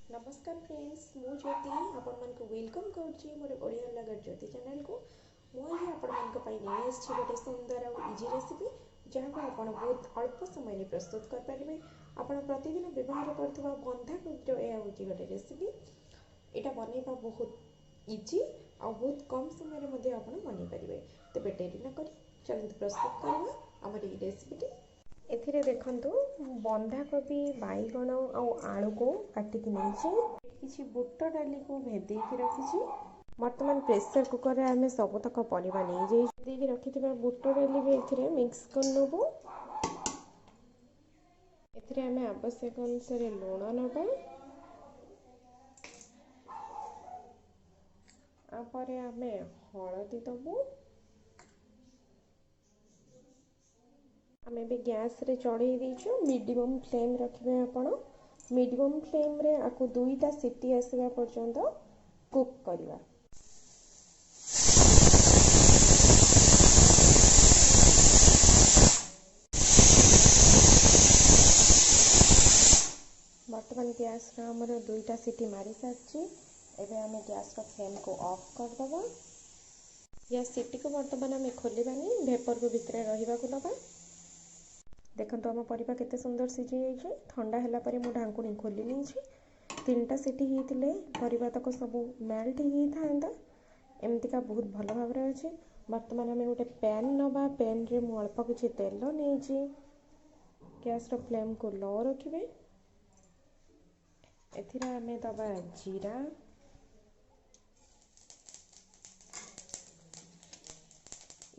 नमस्कार फ्रेंड्स, मु ज्योति आपण मन को वेलकम करूची मोर ओडिया लगर ज्योति चैनल को। मु आज आपण मन को पई नै आछि गोटे सुंदर और इजी रेसिपी जहाँ को आपण बहुत अल्प समय में प्रस्तुत कर परिबे। आपण प्रतिदिन व्यवहार करथबा बंधा कोबी ए होची गोटे रेसिपी। एटा बनेबा बहुत इजी आ बहुत कम समय रे मध्ये आपण बनै परिबे। तबे डेरी न करी चलते प्रस्तुत करबा हमर ई रेसिपी। एथिरे देखंतु बंधाकोबी बैगण और आलू को काटिकी नहीं किसी बुट डाली को भेदे रखी। बर्तमान प्रेसर कुकर रे आमे सबतक परिबा नहीं जाई रखिथिबा बुट डाली भी एथिरे मिक्स कर नबो। एथिरे आमे आवश्यक अनुसार लूण नबा। आपर आमे हळदी दबो। आमे भी गैस रे चढ़ाई दीचु। मीडियम फ्लेम रखिबे आपण। मीडियम फ्लेम रे आकु दुईटा सीटी आसीबा पर्यंत कुक करबा। वर्तमान गैस रे हमर दुईटा सीटी मारी सारछि। एबे आमे गैस रो फ्लेम को ऑफ कर दबा। या सीटी को वर्तमान आमे खोलिबानी वेपर को भितरे रहिबा को दबा। देखंतु आम परिबा केते सुंदर सिझी जाइए। ठंडा हैला परे मु ढांकुणी खोली नहीं। तीनटा सीटी होते परिबा तक सब मेल्ट ही था। एमतीका बहुत भल भाव अच्छे। बर्तमान आम गोटे पैन नवा। पैन रे मु अल्प किछि तेल नहीं। गैस रो फ्लेम को लो रखिबे। एथिरा आमे दबा जीरा,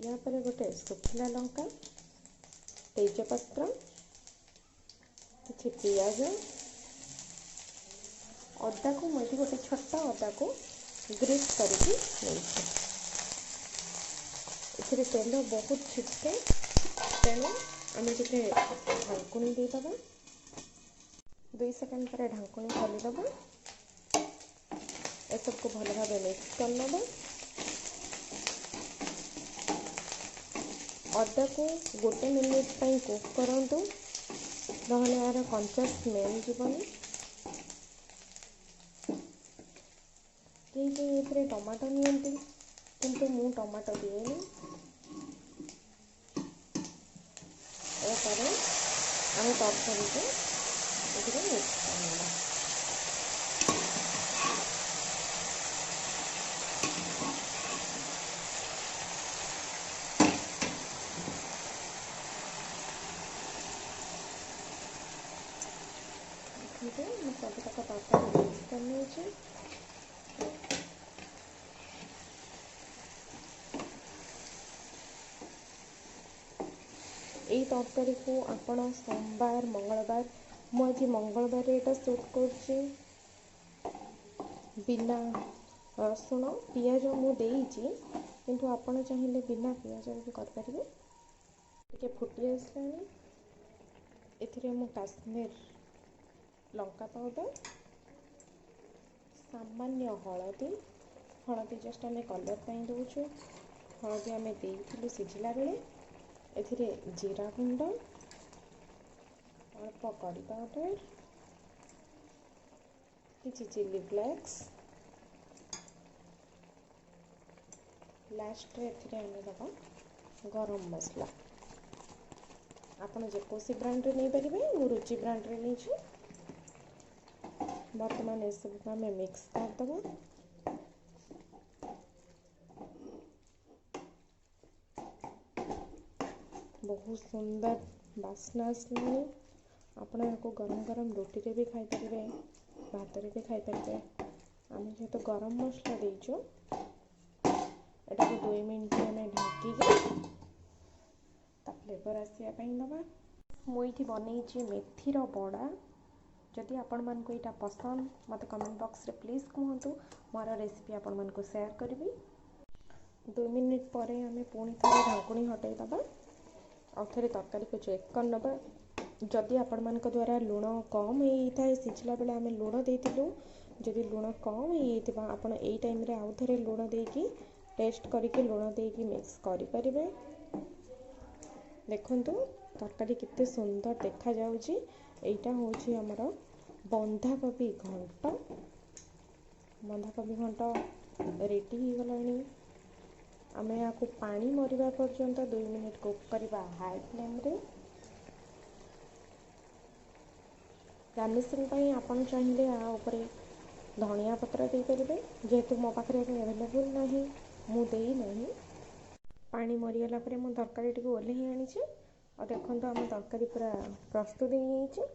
या पर गोटे सुखिला लंका, तेजपत्र, किछि पियाज, अदा को मुझे गोटे छोटा अदा को ग्रेट करके एथिरे तेल बहुत छिटके तेणु आम टे ढांकुणी देदबा। 2 सेकेंड पर ढांकुणी खोलीदबा। ए सबको भल भाव मिक्स कर नबा। अदा को गोटे मिनिट पर कुक करंतु नहले यार कंचा स्मेल जीवनी। कई टमाटो नियंती किंतु मु टमाटो दिएनी। एपर आम तरकारी को मिक्स करना। सब तक तरकारी मिक्स करनी है। यही तरकारी को आपण सोमवार मंगलवार मुझे मंगलवार यहाँ सुट कर बिना रसुण पियाज मुझे किंतु आपण चाहिए बिना पियाज भी करें। टे फुटी आसलानी। एथिरे मु काश्मीर लंका पाउडर, सामान्य हलदी, हलदी जस्ट आम कलर पाई दौचु। हलदी आम देइथिलु सिझिला बेले। एथिरे जीरा गुंड, अल्प करी पाउडर, किछि चिली फ्लेक्स, लास्ट रे एथिरे आम दबा गरम मसला। आपण जेकोसी ब्रांड रे नहीं पारिबे। मु रुचि ब्रांड रे नहीं छु। वर्तमान ए सब को आम मिक्स कर दबा। बहुत सुंदर बास्ना आसलानी। आपण यहाँ गरम गरम रोटी रे भी खाई पारिबे, भात रे भी खाई पारिबे। आम जेहेतु गरम मसला देइछु एटा को 2 मिनिट आम ढाकी फ्लेवर आसिया दबा। मुझे बनई मेथीर बड़ा। जदि आपण मन को यहाँ पसंद मत कमेंट बॉक्स रे प्लीज कहतु। मोर रेसिपी आपण मन को शेयर करी। 2 मिनिट पर आम पुणी थे ढांकुणी हटाई दबा। आउ थे तरकारी को चेक कर नबा। जदि आपण मन द्वारा लुण कम होता है सिझला बेले आम लुण देइतिलु। जदि लुण कम होता आपण यही टाइम रे आउ थे लुण देकी टेस्ट करके लुण देकी मिक्स करि परिबे। देखंतु तरकारी कितने सुंदर देखा जाउची। एटा होची हमर बंधाकोबी घंट बंधाकोबी घंट रेडी होगलानी। आम या पानी मरिबा पर्यंत 2 मिनिट कुक करवा हाई फ्लेम रे। गार्निशिंग आपन चाहिए आ ऊपर धनिया पत्र दे पारे, जेहेतु मो पाखे अवेलेबल नहीं मु देई नहीं। पानी मरीगला मुझे तरकारी ओल्हे आनी और देखो आम तरकारी पूरा प्रस्तुत हो।